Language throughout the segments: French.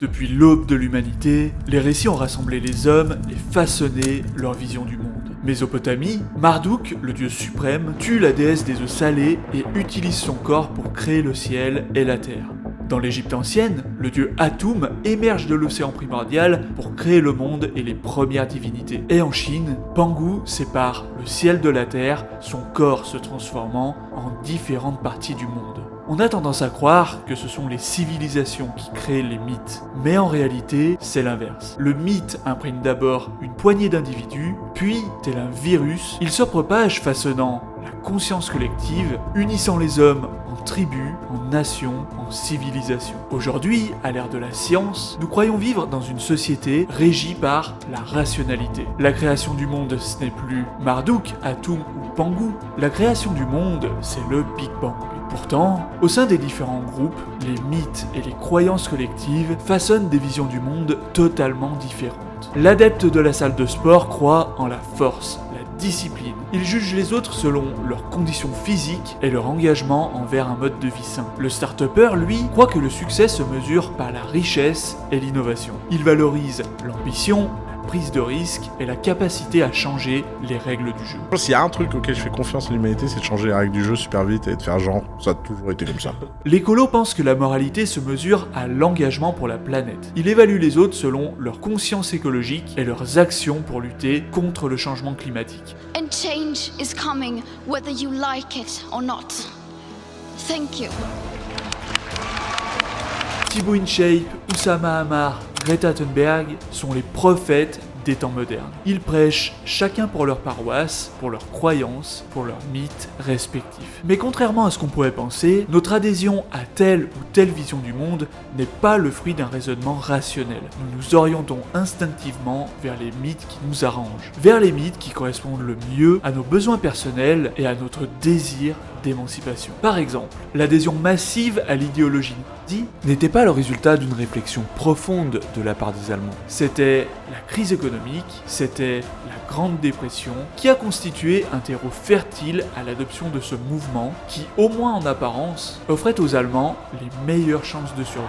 Depuis l'aube de l'humanité, les récits ont rassemblé les hommes et façonné leur vision du monde. Mésopotamie, Marduk, le dieu suprême, tue la déesse des œufs salés et utilise son corps pour créer le ciel et la terre. Dans l'Égypte ancienne, le dieu Atum émerge de l'océan primordial pour créer le monde et les premières divinités. Et en Chine, Pangu sépare le ciel de la terre, son corps se transformant en différentes parties du monde. On a tendance à croire que ce sont les civilisations qui créent les mythes, mais en réalité, c'est l'inverse. Le mythe imprègne d'abord une poignée d'individus, puis, tel un virus, il se propage façonnant la conscience collective, unissant les hommes en tribus, en nations, en civilisations. Aujourd'hui, à l'ère de la science, nous croyons vivre dans une société régie par la rationalité. La création du monde, ce n'est plus Marduk, Atum ou Pangu. La création du monde, c'est le Big Bang. Pourtant, au sein des différents groupes, les mythes et les croyances collectives façonnent des visions du monde totalement différentes. L'adepte de la salle de sport croit en la force, la discipline. Il juge les autres selon leurs conditions physiques et leur engagement envers un mode de vie sain. Le start-upper, lui, croit que le succès se mesure par la richesse et l'innovation. Il valorise l'ambition, prise de risque et la capacité à changer les règles du jeu. S'il y a un truc auquel je fais confiance à l'humanité, c'est de changer les règles du jeu super vite et de faire genre, ça a toujours été comme ça. L'écolo pense que la moralité se mesure à l'engagement pour la planète. Il évalue les autres selon leur conscience écologique et leurs actions pour lutter contre le changement climatique. And change is coming, whether you like it or not. Thank you. Thibaut InShape, Oussama Ammar, Greta Thunberg sont les prophètes des temps modernes. Ils prêchent chacun pour leur paroisse, pour leurs croyances, pour leurs mythes respectifs. Mais contrairement à ce qu'on pourrait penser, notre adhésion à telle ou telle vision du monde n'est pas le fruit d'un raisonnement rationnel. Nous nous orientons instinctivement vers les mythes qui nous arrangent, vers les mythes qui correspondent le mieux à nos besoins personnels et à notre désir d'émancipation. Par exemple, l'adhésion massive à l'idéologie nazie n'était pas le résultat d'une réflexion profonde de la part des Allemands. C'était la crise économique, c'était la Grande Dépression qui a constitué un terreau fertile à l'adoption de ce mouvement qui, au moins en apparence, offrait aux Allemands les meilleures chances de survie.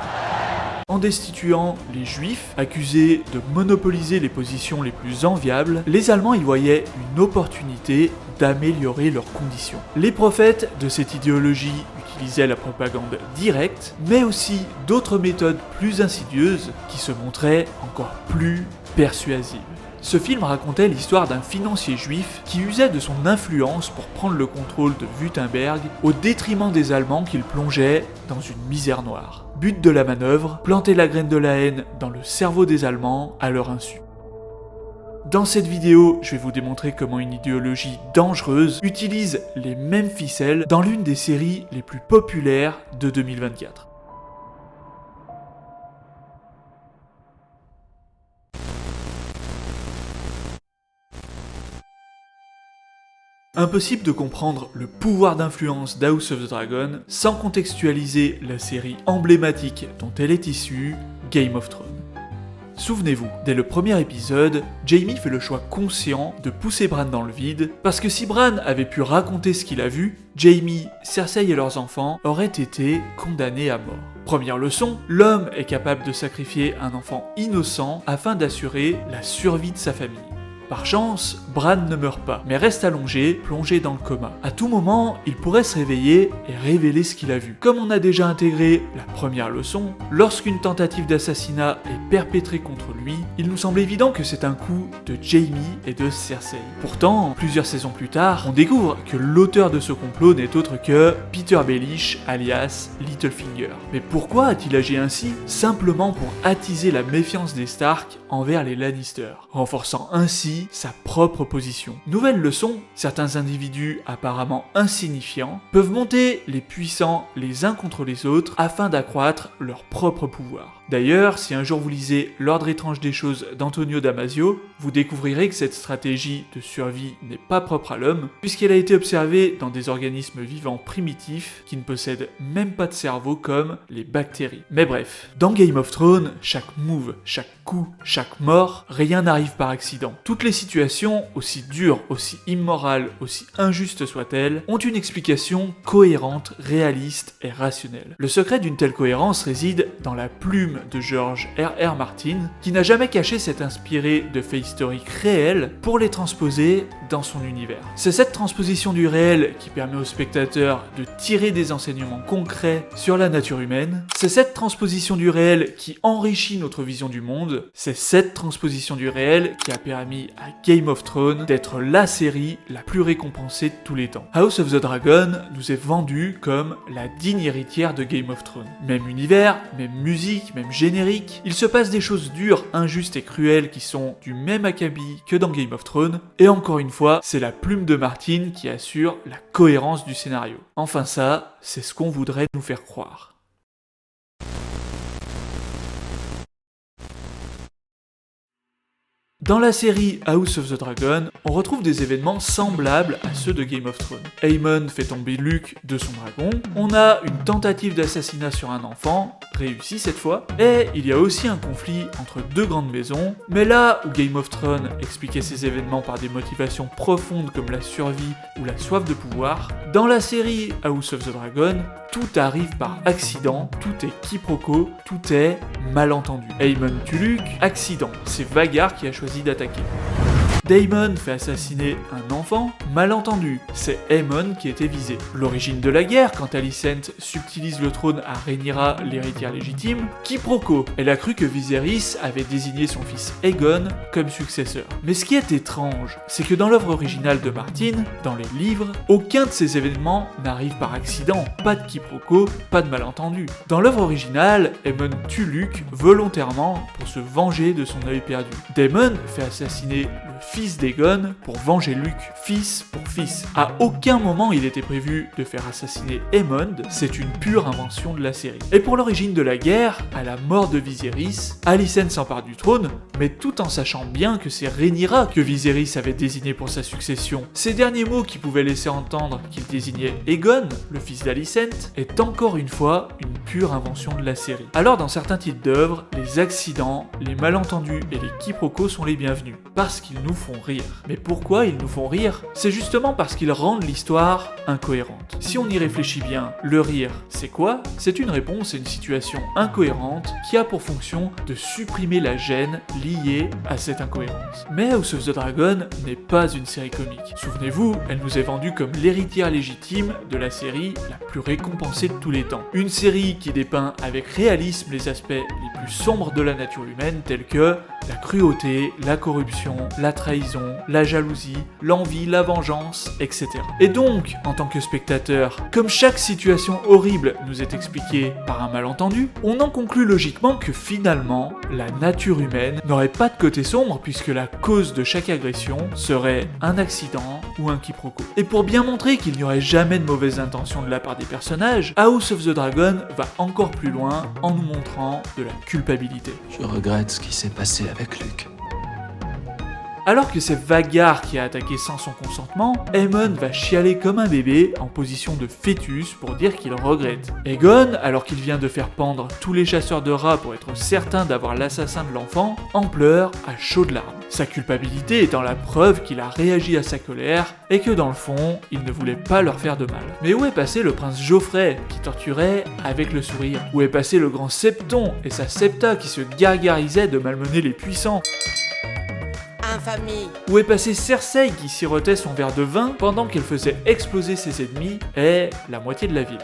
En destituant les Juifs, accusés de monopoliser les positions les plus enviables, les Allemands y voyaient une opportunité d'améliorer leurs conditions. Les prophètes de cette idéologie utilisaient la propagande directe, mais aussi d'autres méthodes plus insidieuses qui se montraient encore plus persuasives. Ce film racontait l'histoire d'un financier juif qui usait de son influence pour prendre le contrôle de Württemberg au détriment des Allemands qu'il plongeait dans une misère noire. But de la manœuvre, planter la graine de la haine dans le cerveau des Allemands à leur insu. Dans cette vidéo, je vais vous démontrer comment une idéologie dangereuse utilise les mêmes ficelles dans l'une des séries les plus populaires de 2024. Impossible de comprendre le pouvoir d'influence d'House of the Dragon sans contextualiser la série emblématique dont elle est issue, Game of Thrones. Souvenez-vous, dès le premier épisode, Jaime fait le choix conscient de pousser Bran dans le vide, parce que si Bran avait pu raconter ce qu'il a vu, Jaime, Cersei et leurs enfants auraient été condamnés à mort. Première leçon, l'homme est capable de sacrifier un enfant innocent afin d'assurer la survie de sa famille. Par chance, Bran ne meurt pas, mais reste allongé, plongé dans le coma. À tout moment, il pourrait se réveiller et révéler ce qu'il a vu. Comme on a déjà intégré la première leçon, lorsqu'une tentative d'assassinat est perpétrée contre lui, il nous semble évident que c'est un coup de Jaime et de Cersei. Pourtant, plusieurs saisons plus tard, on découvre que l'auteur de ce complot n'est autre que Peter Baelish, alias Littlefinger. Mais pourquoi a-t-il agi ainsi? Simplement pour attiser la méfiance des Stark envers les Lannister, renforçant ainsi sa propre position. Nouvelle leçon, certains individus apparemment insignifiants peuvent monter les puissants les uns contre les autres afin d'accroître leur propre pouvoir. D'ailleurs, si un jour vous lisez L'ordre étrange des choses d'Antonio Damasio, vous découvrirez que cette stratégie de survie n'est pas propre à l'homme, puisqu'elle a été observée dans des organismes vivants primitifs qui ne possèdent même pas de cerveau comme les bactéries. Mais bref, dans Game of Thrones, chaque move, chaque coup, chaque mort, rien n'arrive par accident. Toutes les situations, aussi dures, aussi immorales, aussi injustes soient-elles, ont une explication cohérente, réaliste et rationnelle. Le secret d'une telle cohérence réside dans la plume de George R.R. Martin, qui n'a jamais caché s'être inspiré de faits historiques réels pour les transposer dans son univers. C'est cette transposition du réel qui permet au spectateur de tirer des enseignements concrets sur la nature humaine. C'est cette transposition du réel qui enrichit notre vision du monde. C'est cette transposition du réel qui a permis à Game of Thrones d'être la série la plus récompensée de tous les temps. House of the Dragon nous est vendu comme la digne héritière de Game of Thrones. Même univers, même musique, même générique, il se passe des choses dures, injustes et cruelles qui sont du même acabit que dans Game of Thrones, et encore une fois, c'est la plume de Martin qui assure la cohérence du scénario. Enfin ça, c'est ce qu'on voudrait nous faire croire. Dans la série House of the Dragon, on retrouve des événements semblables à ceux de Game of Thrones. Aemon fait tomber Luke de son dragon, on a une tentative d'assassinat sur un enfant, réussie cette fois, et il y a aussi un conflit entre deux grandes maisons, mais là où Game of Thrones expliquait ces événements par des motivations profondes comme la survie ou la soif de pouvoir, dans la série House of the Dragon, tout arrive par accident, tout est quiproquo, tout est malentendu. Aemon tue Luke, accident, c'est Vhagar qui a choisi d'attaquer. Daemon fait assassiner un enfant, malentendu, c'est Aemon qui était visé. L'origine de la guerre, quand Alicent subtilise le trône à Rhaenyra, l'héritière légitime, quiproquo, elle a cru que Viserys avait désigné son fils Aegon comme successeur. Mais ce qui est étrange, c'est que dans l'œuvre originale de Martin, dans les livres, aucun de ces événements n'arrive par accident, pas de quiproquo, pas de malentendu. Dans l'œuvre originale, Aemon tue Luke volontairement pour se venger de son œil perdu. Daemon fait assassiner le fils d'Aegon pour venger Luke, fils pour fils. À aucun moment il était prévu de faire assassiner Aemond, c'est une pure invention de la série. Et pour l'origine de la guerre, à la mort de Viserys, Alicent s'empare du trône, mais tout en sachant bien que c'est Rhaenyra que Viserys avait désigné pour sa succession. Ces derniers mots qui pouvaient laisser entendre qu'il désignait Aegon, le fils d'Alicent, est encore une fois une pure invention de la série. Alors dans certains titres d'œuvres, les accidents, les malentendus et les quiproquos sont les bienvenus, parce qu'ils nous font rire. Mais pourquoi ils nous font rire? C'est justement parce qu'ils rendent l'histoire incohérente. Si on y réfléchit bien, le rire, c'est quoi? C'est une réponse à une situation incohérente qui a pour fonction de supprimer la gêne liée à cette incohérence. Mais House of the Dragon n'est pas une série comique. Souvenez-vous, elle nous est vendue comme l'héritière légitime de la série la plus récompensée de tous les temps. Une série qui dépeint avec réalisme les aspects les plus sombres de la nature humaine tels que la cruauté, la corruption, la trahison, la jalousie, l'envie, la vengeance, etc. Et donc, en tant que spectateur, comme chaque situation horrible nous est expliquée par un malentendu, on en conclut logiquement que finalement, la nature humaine n'aurait pas de côté sombre puisque la cause de chaque agression serait un accident ou un quiproquo. Et pour bien montrer qu'il n'y aurait jamais de mauvaises intentions de la part des personnages, House of the Dragon va encore plus loin en nous montrant de la culpabilité. Je regrette ce qui s'est passé avec Luke. Alors que c'est Vhagar qui a attaqué sans son consentement, Aemon va chialer comme un bébé en position de fœtus pour dire qu'il regrette. Aegon, alors qu'il vient de faire pendre tous les chasseurs de rats pour être certain d'avoir l'assassin de l'enfant, en pleure à chaudes larmes. Sa culpabilité étant la preuve qu'il a réagi à sa colère et que dans le fond, il ne voulait pas leur faire de mal. Mais où est passé le prince Geoffrey qui torturait avec le sourire? Où est passé le grand Septon et sa Septa qui se gargarisait de malmener les puissants? Infamie. Où est passé Cersei qui sirotait son verre de vin pendant qu'elle faisait exploser ses ennemis et la moitié de la ville?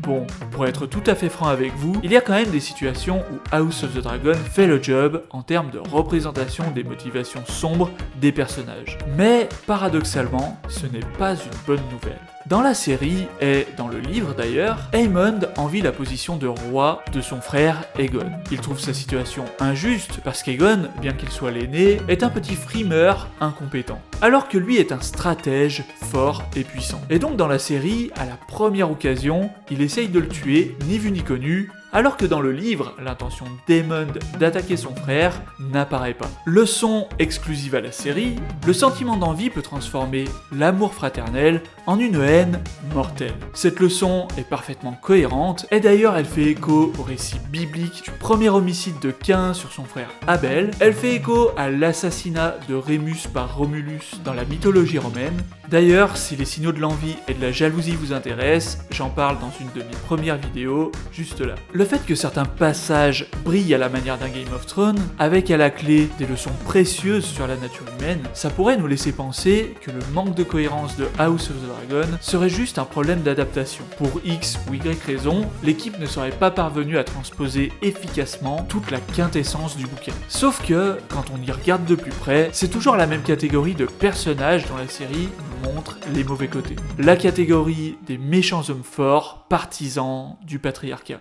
Bon, pour être tout à fait franc avec vous, il y a quand même des situations où House of the Dragon fait le job en termes de représentation des motivations sombres des personnages. Mais paradoxalement, ce n'est pas une bonne nouvelle. Dans la série, et dans le livre d'ailleurs, Aemond envie la position de roi de son frère Aegon. Il trouve sa situation injuste parce qu'Aegon, bien qu'il soit l'aîné, est un petit frimeur incompétent. Alors que lui est un stratège fort et puissant. Et donc dans la série, à la première occasion, il essaye de le tuer, ni vu ni connu, Alors que dans le livre, l'intention d'Aemond d'attaquer son frère n'apparaît pas. Leçon exclusive à la série, le sentiment d'envie peut transformer l'amour fraternel en une haine mortelle. Cette leçon est parfaitement cohérente, et d'ailleurs elle fait écho au récit biblique du premier homicide de Caïn sur son frère Abel, elle fait écho à l'assassinat de Rémus par Romulus dans la mythologie romaine. D'ailleurs, si les signaux de l'envie et de la jalousie vous intéressent, j'en parle dans une de mes premières vidéos, juste là. Le fait que certains passages brillent à la manière d'un Game of Thrones, avec à la clé des leçons précieuses sur la nature humaine, ça pourrait nous laisser penser que le manque de cohérence de House of the Dragon serait juste un problème d'adaptation. Pour X ou Y raison, l'équipe ne serait pas parvenue à transposer efficacement toute la quintessence du bouquin. Sauf que, quand on y regarde de plus près, c'est toujours la même catégorie de personnages dans la série nous montre les mauvais côtés. La catégorie des méchants hommes forts, partisans du patriarcat.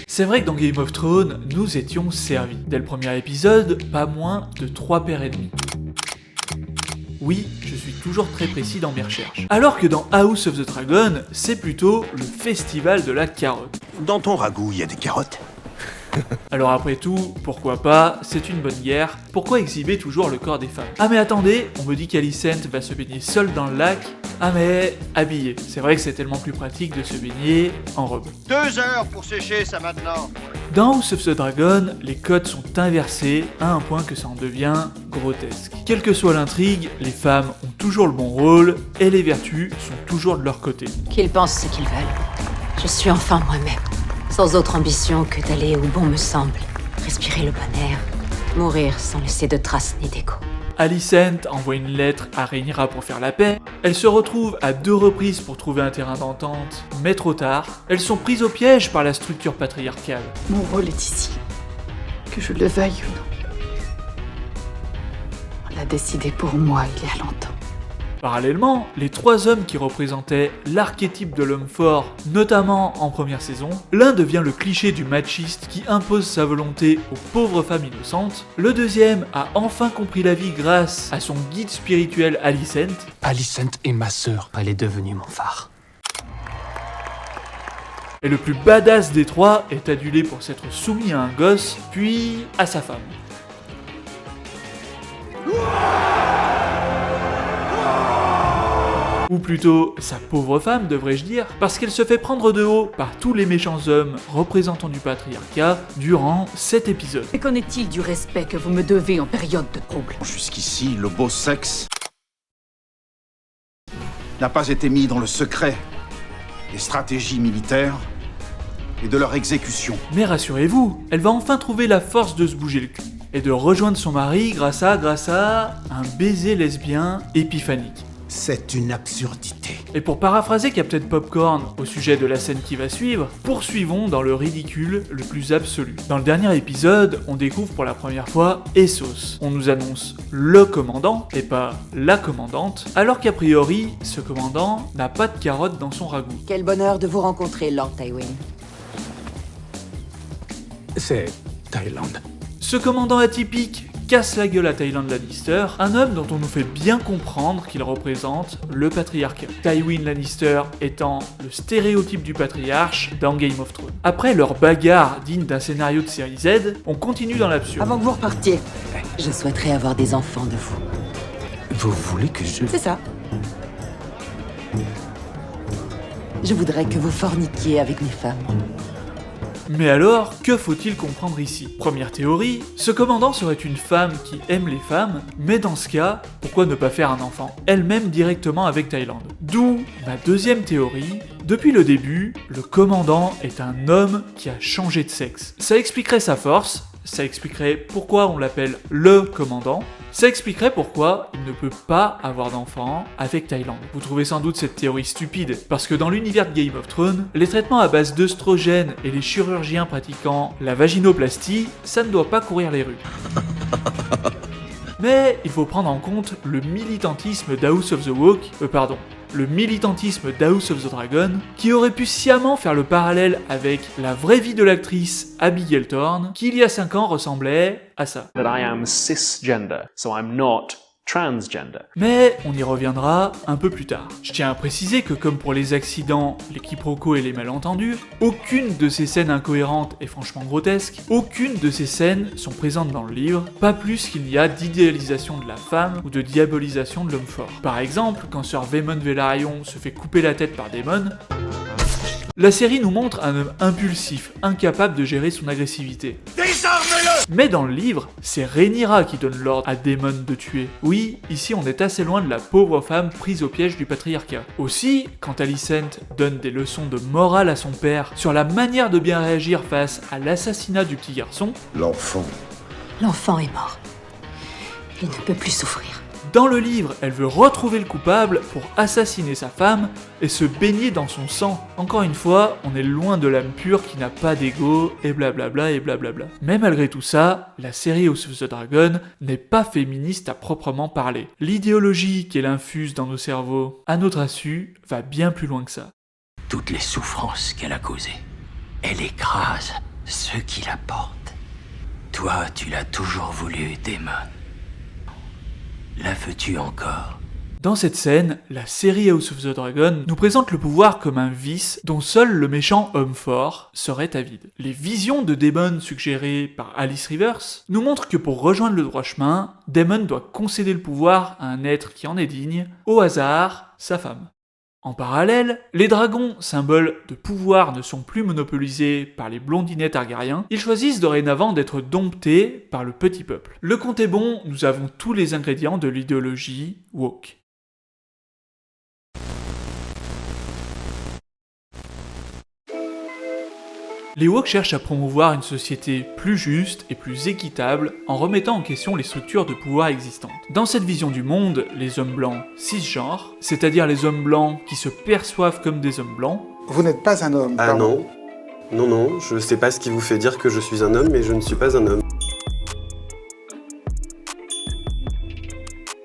C'est vrai que dans Game of Thrones, nous étions servis. Dès le premier épisode, pas moins de 3 pères ennemis. Oui, je suis toujours très précis dans mes recherches. Alors que dans House of the Dragon, c'est plutôt le festival de la carotte. Dans ton ragoût, il y a des carottes? Alors après tout, pourquoi pas, c'est une bonne guerre, pourquoi exhiber toujours le corps des femmes? Ah mais attendez, on me dit qu'Alicent va se baigner seule dans le lac, ah mais habillée, c'est vrai que c'est tellement plus pratique de se baigner en robe. 2 heures pour sécher ça maintenant. Dans House of the Dragon, les codes sont inversés à un point que ça en devient grotesque. Quelle que soit l'intrigue, les femmes ont toujours le bon rôle et les vertus sont toujours de leur côté. Qu'ils pensent ce qu'ils veulent. Je suis enfin moi-même. Sans autre ambition que d'aller où bon me semble, respirer le bon air, mourir sans laisser de traces ni d'écho. Alicent envoie une lettre à Rhaenyra pour faire la paix, elle se retrouve à 2 reprises pour trouver un terrain d'entente, mais trop tard, elles sont prises au piège par la structure patriarcale. Mon rôle est ici, que je le veuille ou non. On l'a décidé pour moi il y a longtemps. Parallèlement, les 3 hommes qui représentaient l'archétype de l'homme fort, notamment en première saison, l'un devient le cliché du machiste qui impose sa volonté aux pauvres femmes innocentes, le deuxième a enfin compris la vie grâce à son guide spirituel Alicent. Alicent est ma sœur. Elle est devenue mon phare. Et le plus badass des 3 est adulé pour s'être soumis à un gosse, puis à sa femme. Ou plutôt, sa pauvre femme, devrais-je dire, parce qu'elle se fait prendre de haut par tous les méchants hommes représentants du patriarcat durant 7 épisodes. Mais qu'en est-il du respect que vous me devez en période de trouble? Jusqu'ici, le beau sexe n'a pas été mis dans le secret des stratégies militaires et de leur exécution. Mais rassurez-vous, elle va enfin trouver la force de se bouger le cul et de rejoindre son mari grâce à un baiser lesbien épiphanique. C'est une absurdité. Et pour paraphraser Captain Popcorn au sujet de la scène qui va suivre, poursuivons dans le ridicule le plus absolu. Dans le dernier épisode, on découvre pour la première fois Essos. On nous annonce le commandant, et pas la commandante, alors qu'a priori, ce commandant n'a pas de carotte dans son ragoût. Quel bonheur de vous rencontrer, Lord Tywin. C'est Thaïlande. Ce commandant atypique casse la gueule à Tywin Lannister, un homme dont on nous fait bien comprendre qu'il représente le patriarcat. Tywin Lannister étant le stéréotype du patriarche dans Game of Thrones. Après leur bagarre digne d'un scénario de série Z, on continue dans l'absurde. Avant que vous repartiez, je souhaiterais avoir des enfants de vous. Vous voulez que je... C'est ça. Je voudrais que vous forniquiez avec mes femmes. Mais alors, que faut-il comprendre ici? Première théorie, ce commandant serait une femme qui aime les femmes, mais dans ce cas, pourquoi ne pas faire un enfant elle-même directement avec Thaïlande? D'où ma deuxième théorie, depuis le début, le commandant est un homme qui a changé de sexe. Ça expliquerait sa force, ça expliquerait pourquoi on l'appelle le commandant, ça expliquerait pourquoi il ne peut pas avoir d'enfant avec Thaïlande. Vous trouvez sans doute cette théorie stupide, parce que dans l'univers de Game of Thrones, les traitements à base d'œstrogènes et les chirurgiens pratiquant la vaginoplastie, ça ne doit pas courir les rues. Mais il faut prendre en compte le militantisme d'House of the le militantisme d'House of the Dragon, qui aurait pu sciemment faire le parallèle avec la vraie vie de l'actrice Abigail Thorne, qui il y a 5 ans ressemblait à ça. That I am cisgender, so I'm not transgender. Mais on y reviendra un peu plus tard. Je tiens à préciser que comme pour les accidents, les quiproquos et les malentendus, aucune de ces scènes incohérentes est franchement grotesque, aucune de ces scènes sont présentes dans le livre, pas plus qu'il n'y a d'idéalisation de la femme ou de diabolisation de l'homme fort. Par exemple, quand Sir Vaemond Velaryon se fait couper la tête par Daemon, la série nous montre un homme impulsif, incapable de gérer son agressivité. Désarme-le! Mais dans le livre, c'est Rhaenyra qui donne l'ordre à Daemon de tuer. Oui, ici on est assez loin de la pauvre femme prise au piège du patriarcat. Aussi, quand Alicent donne des leçons de morale à son père sur la manière de bien réagir face à l'assassinat du petit garçon, L'enfant est mort. Il ne peut plus souffrir. dans le livre, elle veut retrouver le coupable pour assassiner sa femme et se baigner dans son sang. Encore une fois, on est loin de l'âme pure qui n'a pas d'ego, et blablabla et blablabla. Mais malgré tout ça, la série House of the Dragon n'est pas féministe à proprement parler. L'idéologie qu'elle infuse dans nos cerveaux, à notre insu, va bien plus loin que ça. Toutes les souffrances qu'elle a causées, elle écrase ceux qui la portent. Toi, tu l'as toujours voulu, Daemon. La veux-tu encore? Dans cette scène, la série House of the Dragon nous présente le pouvoir comme un vice dont seul le méchant homme fort serait avide. Les visions de Daemon suggérées par Alice Rivers nous montrent que pour rejoindre le droit chemin, Daemon doit concéder le pouvoir à un être qui en est digne, au hasard, sa femme. En parallèle, les dragons, symboles de pouvoir, ne sont plus monopolisés par les blondinets Targaryens, ils choisissent dorénavant d'être domptés par le petit peuple. Le compte est bon, nous avons tous les ingrédients de l'idéologie woke. Les woke cherchent à promouvoir une société plus juste et plus équitable en remettant en question les structures de pouvoir existantes. Dans cette vision du monde, les hommes blancs cisgenres, c'est-à-dire les hommes blancs qui se perçoivent comme des hommes blancs... Vous n'êtes pas un homme, Ah non. Non, je sais pas ce qui vous fait dire que je suis un homme, mais je ne suis pas un homme.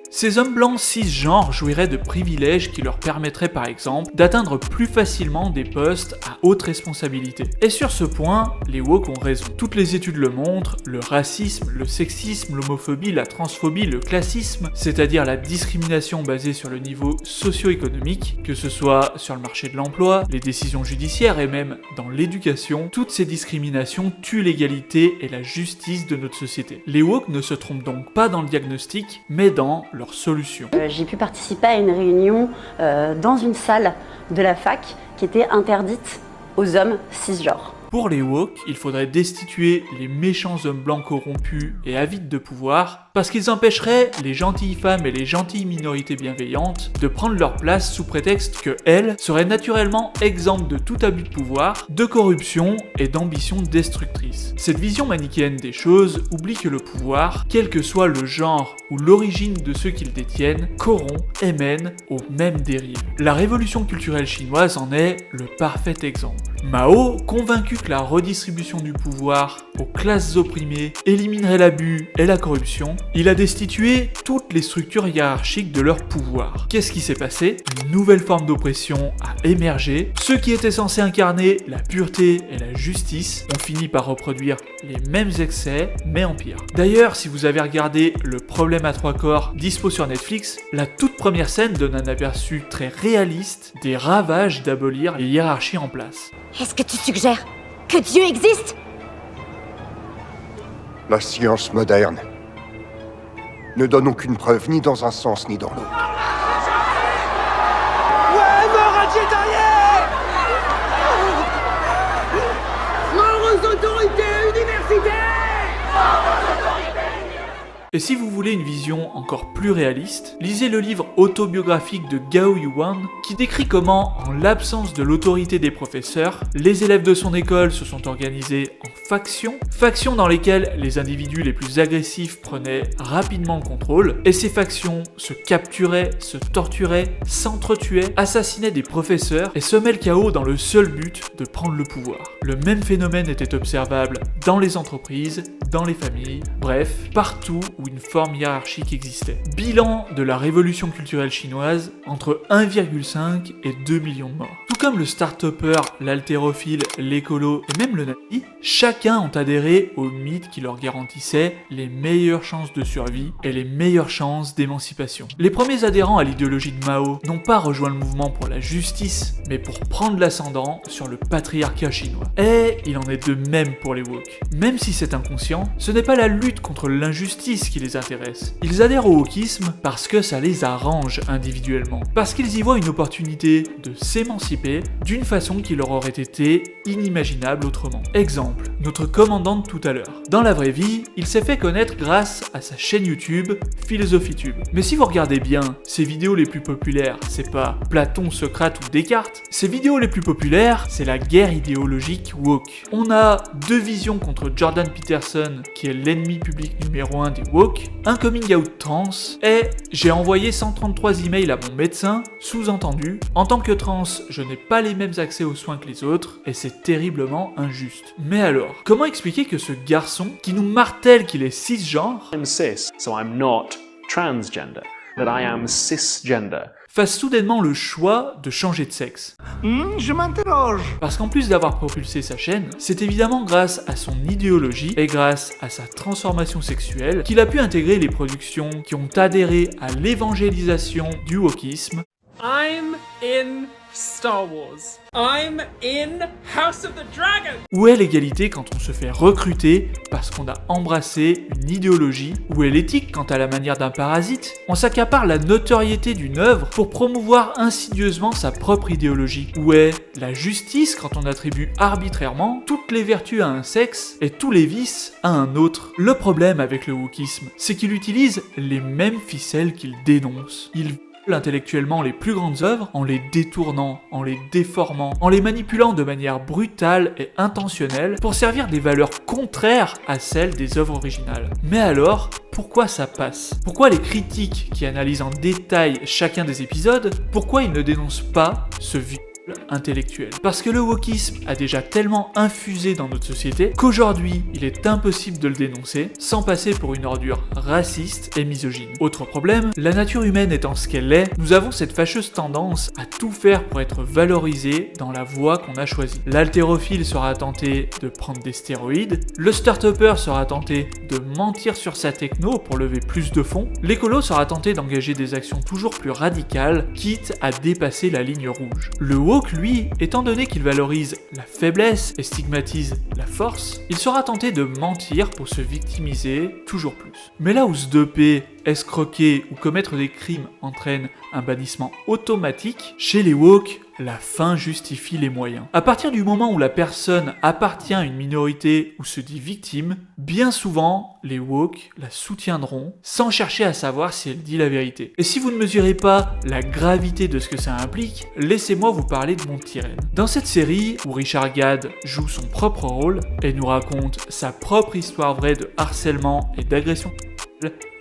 Ces hommes blancs cisgenres jouiraient de privilèges qui leur permettraient par exemple d'atteindre plus facilement des postes à haute responsabilité. Et sur ce point, les woke ont raison. Toutes les études le montrent, le racisme, le sexisme, l'homophobie, la transphobie, le classisme, c'est-à-dire la discrimination basée sur le niveau socio-économique, que ce soit sur le marché de l'emploi, les décisions judiciaires et même dans l'éducation, toutes ces discriminations tuent l'égalité et la justice de notre société. Les woke ne se trompent donc pas dans le diagnostic, mais dans leur solution. J'ai pu participer à une réunion dans une salle de la fac qui était interdite aux hommes cisgenres. Pour les woke, il faudrait destituer les méchants hommes blancs corrompus et avides de pouvoir, parce qu'ils empêcheraient les gentilles femmes et les gentilles minorités bienveillantes de prendre leur place sous prétexte que elles seraient naturellement exemptes de tout abus de pouvoir, de corruption et d'ambition destructrice. Cette vision manichéenne des choses oublie que le pouvoir, quel que soit le genre ou l'origine de ceux qui le détiennent, corrompt et mène aux mêmes dérives. La révolution culturelle chinoise en est le parfait exemple. Mao, convaincu que la redistribution du pouvoir aux classes opprimées éliminerait l'abus et la corruption, il a destitué toutes les structures hiérarchiques de leur pouvoir. Qu'est-ce qui s'est passé? Une nouvelle forme d'oppression a émergé. Ceux qui étaient censés incarner la pureté et la justice ont fini par reproduire les mêmes excès, mais en pire. D'ailleurs, si vous avez regardé Le Problème à trois corps, dispo sur Netflix, la toute première scène donne un aperçu très réaliste des ravages d'abolir les hiérarchies en place. Est-ce que tu suggères que Dieu existe? La science moderne ne donne aucune preuve ni dans un sens ni dans l'autre. Ouais, mort à Jedi! Mort aux autorités universitaires! Et si vous voulez une vision encore plus réaliste, lisez le livre autobiographique de Gao Yuan qui décrit comment, en l'absence de l'autorité des professeurs, les élèves de son école se sont organisés en factions dans lesquelles les individus les plus agressifs prenaient rapidement le contrôle, et ces factions se capturaient, se torturaient, s'entretuaient, assassinaient des professeurs et semaient le chaos dans le seul but de prendre le pouvoir. Le même phénomène était observable dans les entreprises, dans les familles, bref, partout où une forme hiérarchique existait. Bilan de la révolution culturelle culturelle chinoise entre 1,5 et 2 millions de morts. Tout comme le start-upper, l'haltérophile, l'écolo et même le nazi, chacun ont adhéré au mythe qui leur garantissait les meilleures chances de survie et les meilleures chances d'émancipation. Les premiers adhérents à l'idéologie de Mao n'ont pas rejoint le mouvement pour la justice, mais pour prendre l'ascendant sur le patriarcat chinois. Et il en est de même pour les woke. Même si c'est inconscient, ce n'est pas la lutte contre l'injustice qui les intéresse. Ils adhèrent au wokisme parce que ça les arrange individuellement, parce qu'ils y voient une opportunité de s'émanciper d'une façon qui leur aurait été inimaginable autrement. Exemple, notre commandant de tout à l'heure. Dans la vraie vie, il s'est fait connaître grâce à sa chaîne YouTube PhilosophieTube. Mais si vous regardez bien, ses vidéos les plus populaires, c'est pas Platon, Socrate ou Descartes. Ses vidéos les plus populaires, c'est la guerre idéologique woke. On a deux visions contre Jordan Peterson, qui est l'ennemi public numéro 1 des woke, un coming out trans, et j'ai envoyé 133 emails à mon médecin, sous-entendu, en tant que trans, je n'ai pas les mêmes accès aux soins que les autres, et c'est terriblement injuste. Mais alors, comment expliquer que ce garçon, qui nous martèle qu'il est cisgenre, I'm cis, so I'm not transgender, that I am cisgender, fasse soudainement le choix de changer de sexe? Je m'interroge. Parce qu'en plus d'avoir propulsé sa chaîne, c'est évidemment grâce à son idéologie et grâce à sa transformation sexuelle qu'il a pu intégrer les productions qui ont adhéré à l'évangélisation du wokisme. I'm in Star Wars. I'm in House of the Dragon. Où est l'égalité quand on se fait recruter parce qu'on a embrassé une idéologie? Où est l'éthique quant à la manière d'un parasite? On s'accapare la notoriété d'une œuvre pour promouvoir insidieusement sa propre idéologie. Où est la justice quand on attribue arbitrairement toutes les vertus à un sexe et tous les vices à un autre? Le problème avec le wokisme, c'est qu'il utilise les mêmes ficelles qu'il dénonce. Il intellectuellement les plus grandes œuvres en les détournant, en les déformant, en les manipulant de manière brutale et intentionnelle pour servir des valeurs contraires à celles des œuvres originales. Mais alors, pourquoi ça passe? Pourquoi les critiques qui analysent en détail chacun des épisodes, pourquoi ils ne dénoncent pas ce viol intellectuel? Parce que le wokisme a déjà tellement infusé dans notre société qu'aujourd'hui il est impossible de le dénoncer sans passer pour une ordure raciste et misogyne. Autre problème, la nature humaine étant ce qu'elle est, nous avons cette fâcheuse tendance à tout faire pour être valorisé dans la voie qu'on a choisie. L'haltérophile sera tenté de prendre des stéroïdes, le start-upper sera tenté de mentir sur sa techno pour lever plus de fonds, l'écolo sera tenté d'engager des actions toujours plus radicales, quitte à dépasser la ligne rouge. Le woke, lui, étant donné qu'il valorise la faiblesse et stigmatise la force, il sera tenté de mentir pour se victimiser toujours plus. Mais là où se doper, escroquer ou commettre des crimes entraîne un bannissement automatique, chez les woke, la fin justifie les moyens. À partir du moment où la personne appartient à une minorité ou se dit victime, bien souvent, les woke la soutiendront sans chercher à savoir si elle dit la vérité. Et si vous ne mesurez pas la gravité de ce que ça implique, laissez-moi vous parler de mon petit reine. Dans cette série, où Richard Gad joue son propre rôle et nous raconte sa propre histoire vraie de harcèlement et d'agression,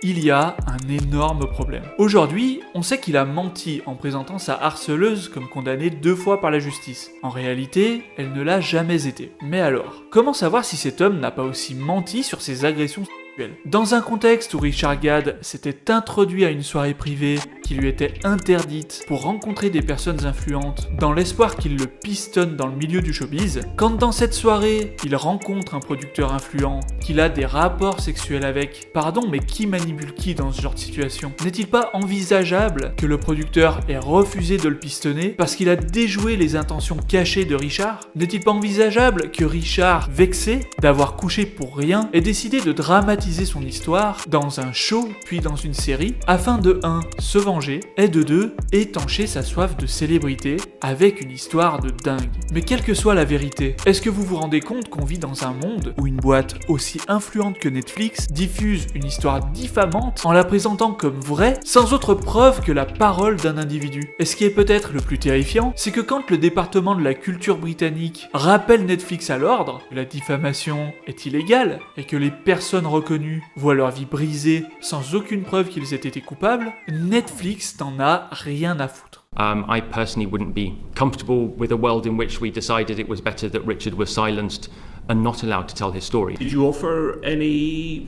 il y a un énorme problème. Aujourd'hui, on sait qu'il a menti en présentant sa harceleuse comme condamnée 2 fois par la justice. En réalité, elle ne l'a jamais été. Mais alors, comment savoir si cet homme n'a pas aussi menti sur ses agressions sexuelles? Dans un contexte où Richard Gad s'était introduit à une soirée privée qui lui était interdite pour rencontrer des personnes influentes dans l'espoir qu'il le pistonne dans le milieu du showbiz, quand dans cette soirée, il rencontre un producteur influent, qu'il a des rapports sexuels avec, pardon, mais qui manipule qui dans ce genre de situation? N'est-il pas envisageable que le producteur ait refusé de le pistonner parce qu'il a déjoué les intentions cachées de Richard? N'est-il pas envisageable que Richard, vexé d'avoir couché pour rien, ait décidé de dramatiser son histoire dans un show puis dans une série afin de 1. Se venger et de 2. Étancher sa soif de célébrité avec une histoire de dingue. Mais quelle que soit la vérité, est-ce que vous vous rendez compte qu'on vit dans un monde où une boîte aussi influente que Netflix diffuse une histoire diffamante en la présentant comme vraie sans autre preuve que la parole d'un individu? Et ce qui est peut-être le plus terrifiant, c'est que quand le département de la culture britannique rappelle Netflix à l'ordre, que la diffamation est illégale et que les personnes reconnues voient leur vie brisée sans aucune preuve qu'ils aient été coupables, Netflix n'en a rien à foutre. I personally wouldn't be comfortable with a world in which we decided it was better that Richard was silenced and not allowed to tell his story. Did you offer any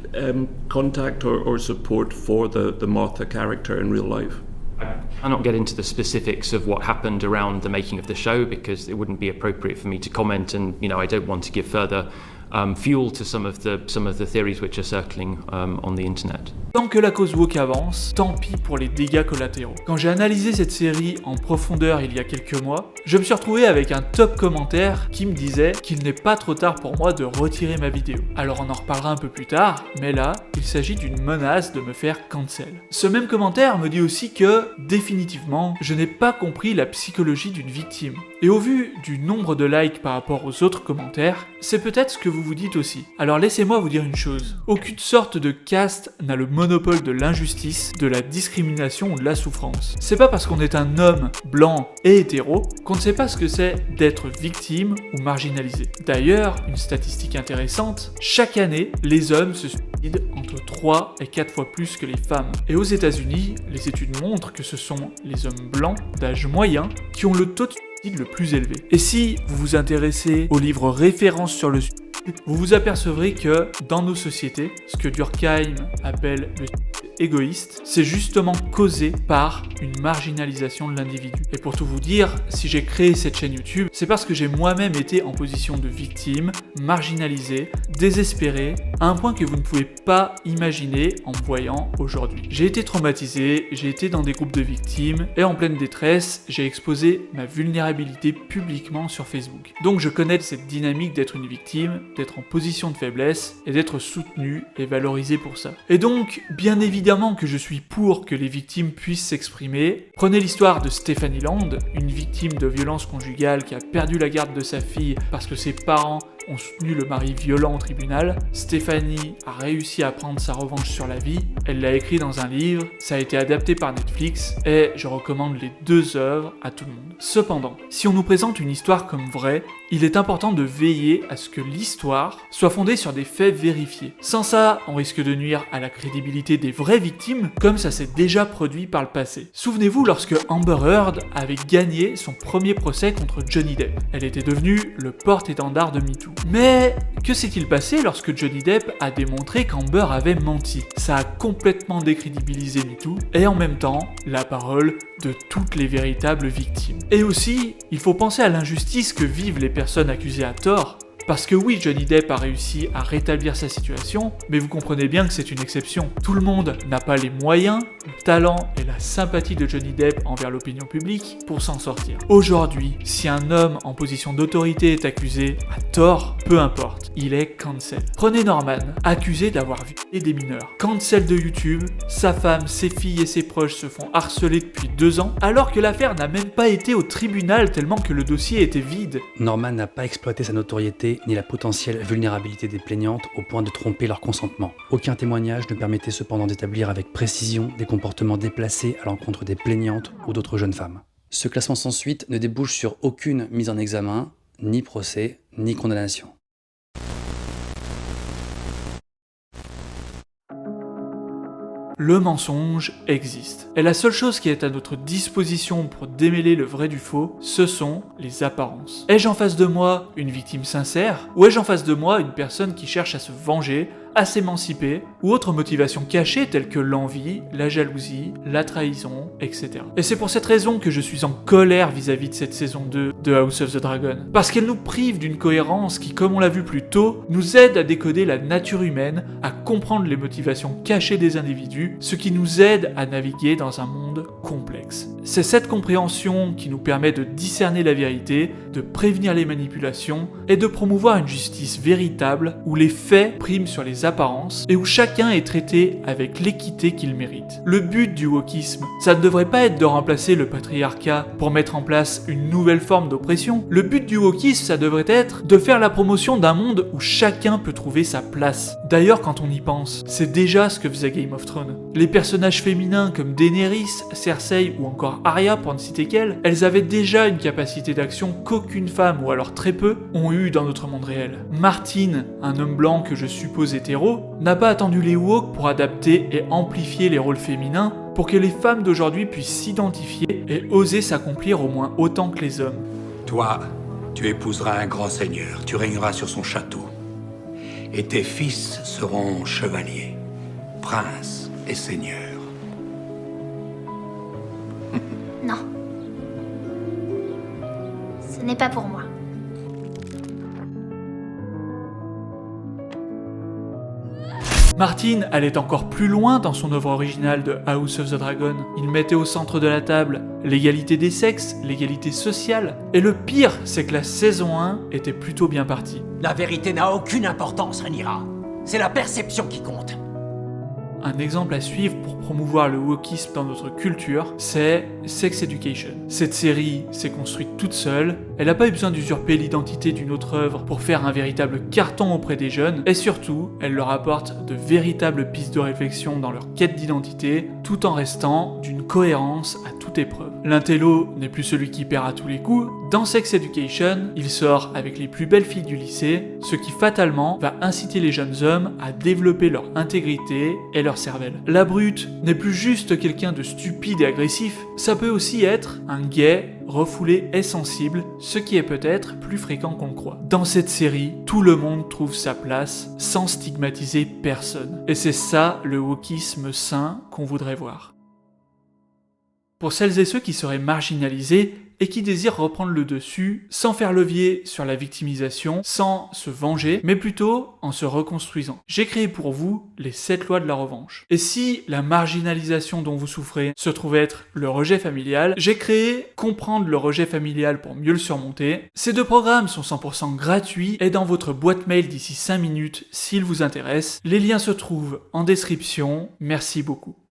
contact or support for the Martha character in real life? I cannot get into the specifics of what happened around the making of the show because it wouldn't be appropriate for me to comment, and I don't want to give further fuel to some of the theories which are circling on the internet. Tant que la cause woke avance, tant pis pour les dégâts collatéraux. Quand j'ai analysé cette série en profondeur il y a quelques mois, je me suis retrouvé avec un top commentaire qui me disait qu'il n'est pas trop tard pour moi de retirer ma vidéo. Alors on en reparlera un peu plus tard, mais là, il s'agit d'une menace de me faire cancel. Ce même commentaire me dit aussi que, définitivement, je n'ai pas compris la psychologie d'une victime. Et au vu du nombre de likes par rapport aux autres commentaires, c'est peut-être ce que vous dites aussi. Alors laissez-moi vous dire une chose, aucune sorte de caste n'a le monopole de l'injustice, de la discrimination ou de la souffrance. C'est pas parce qu'on est un homme blanc et hétéro qu'on ne sait pas ce que c'est d'être victime ou marginalisé. D'ailleurs, une statistique intéressante, chaque année, les hommes se suicident entre 3 et 4 fois plus que les femmes. Et aux États-Unis, les études montrent que ce sont les hommes blancs d'âge moyen qui ont le taux de suicide le plus élevé. Et si vous vous intéressez aux livres références sur le suicide, vous vous apercevrez que, dans nos sociétés, ce que Durkheim appelle le égoïste, c'est justement causé par une marginalisation de l'individu. Et pour tout vous dire, si j'ai créé cette chaîne YouTube, c'est parce que j'ai moi-même été en position de victime, marginalisé, désespéré, à un point que vous ne pouvez pas imaginer en me voyant aujourd'hui. J'ai été traumatisé, j'ai été dans des groupes de victimes, et en pleine détresse, j'ai exposé ma vulnérabilité publiquement sur Facebook. Donc je connais cette dynamique d'être une victime, d'être en position de faiblesse, et d'être soutenu et valorisé pour ça. Et donc, bien évidemment que je suis pour que les victimes puissent s'exprimer. Prenez l'histoire de Stephanie Land, une victime de violence conjugale qui a perdu la garde de sa fille parce que ses parents ont soutenu le mari violent au tribunal. Stephanie a réussi à prendre sa revanche sur la vie, elle l'a écrit dans un livre, ça a été adapté par Netflix, et je recommande les 2 œuvres à tout le monde. Cependant, si on nous présente une histoire comme vraie, il est important de veiller à ce que l'histoire soit fondée sur des faits vérifiés. Sans ça, on risque de nuire à la crédibilité des vraies victimes, comme ça s'est déjà produit par le passé. Souvenez-vous lorsque Amber Heard avait gagné son premier procès contre Johnny Depp. Elle était devenue le porte-étendard de MeToo. Mais que s'est-il passé lorsque Johnny Depp a démontré qu'Amber avait menti? Ça a complètement décrédibilisé MeToo et en même temps la parole de toutes les véritables victimes. Et aussi, il faut penser à l'injustice que vivent les personnes accusées à tort. Parce que oui, Johnny Depp a réussi à rétablir sa situation, mais vous comprenez bien que c'est une exception. Tout le monde n'a pas les moyens, le talent et la sympathie de Johnny Depp envers l'opinion publique pour s'en sortir. Aujourd'hui, si un homme en position d'autorité est accusé à tort, peu importe, il est cancel. Prenez Norman, accusé d'avoir violé des mineurs. Cancel de YouTube, sa femme, ses filles et ses proches se font harceler depuis 2 ans, alors que l'affaire n'a même pas été au tribunal tellement que le dossier était vide. Norman n'a pas exploité sa notoriété ni la potentielle vulnérabilité des plaignantes au point de tromper leur consentement. Aucun témoignage ne permettait cependant d'établir avec précision des comportements déplacés à l'encontre des plaignantes ou d'autres jeunes femmes. Ce classement sans suite ne débouche sur aucune mise en examen, ni procès, ni condamnation. Le mensonge existe. Et la seule chose qui est à notre disposition pour démêler le vrai du faux, ce sont les apparences. Ai-je en face de moi une victime sincère, ou ai-je en face de moi une personne qui cherche à se venger, à s'émanciper, ou autre motivation cachée telle que l'envie, la jalousie, la trahison, etc. Et c'est pour cette raison que je suis en colère vis-à-vis de cette saison 2 de House of the Dragon. Parce qu'elle nous prive d'une cohérence qui, comme on l'a vu plus tôt, nous aide à décoder la nature humaine, à comprendre les motivations cachées des individus, ce qui nous aide à naviguer dans un monde complexe. C'est cette compréhension qui nous permet de discerner la vérité, de prévenir les manipulations et de promouvoir une justice véritable où les faits priment sur les apparences et où chacun est traité avec l'équité qu'il mérite. Le but du wokisme, ça ne devrait pas être de remplacer le patriarcat pour mettre en place une nouvelle forme d'oppression. Le but du wokisme, ça devrait être de faire la promotion d'un monde où chacun peut trouver sa place. D'ailleurs, quand on y pense, c'est déjà ce que faisait Game of Thrones. Les personnages féminins comme Daenerys, Cersei ou encore Arya, pour ne citer qu'elles, elles avaient déjà une capacité d'action qu'aucune femme, ou alors très peu, ont eu dans notre monde réel. Martin, un homme blanc que je suppose hétéro, n'a pas attendu les woke pour adapter et amplifier les rôles féminins pour que les femmes d'aujourd'hui puissent s'identifier et oser s'accomplir au moins autant que les hommes. Toi, tu épouseras un grand seigneur, tu régneras sur son château. Et tes fils seront chevaliers, princes et seigneurs. Ce n'est pas pour moi. Martin allait encore plus loin dans son œuvre originale de House of the Dragon. Il mettait au centre de la table l'égalité des sexes, l'égalité sociale. Et le pire, c'est que la saison 1 était plutôt bien partie. La vérité n'a aucune importance, Rhaenyra. C'est la perception qui compte. Un exemple à suivre pour promouvoir le wokisme dans notre culture, c'est Sex Education. Cette série s'est construite toute seule, elle n'a pas eu besoin d'usurper l'identité d'une autre œuvre pour faire un véritable carton auprès des jeunes, et surtout, elle leur apporte de véritables pistes de réflexion dans leur quête d'identité, tout en restant d'une cohérence à toute épreuve. L'intello n'est plus celui qui perd à tous les coups. Dans Sex Education, il sort avec les plus belles filles du lycée, ce qui fatalement va inciter les jeunes hommes à développer leur intégrité et leur cervelle. La brute n'est plus juste quelqu'un de stupide et agressif, ça peut aussi être un gay refoulé et sensible, ce qui est peut-être plus fréquent qu'on le croit. Dans cette série, tout le monde trouve sa place sans stigmatiser personne. Et c'est ça le wokisme sain qu'on voudrait voir. Pour celles et ceux qui seraient marginalisés et qui désirent reprendre le dessus sans faire levier sur la victimisation, sans se venger, mais plutôt en se reconstruisant. J'ai créé pour vous les 7 lois de la revanche. Et si la marginalisation dont vous souffrez se trouve être le rejet familial, j'ai créé Comprendre le rejet familial pour mieux le surmonter. Ces 2 programmes sont 100% gratuits et dans votre boîte mail d'ici 5 minutes s'ils vous intéressent. Les liens se trouvent en description. Merci beaucoup.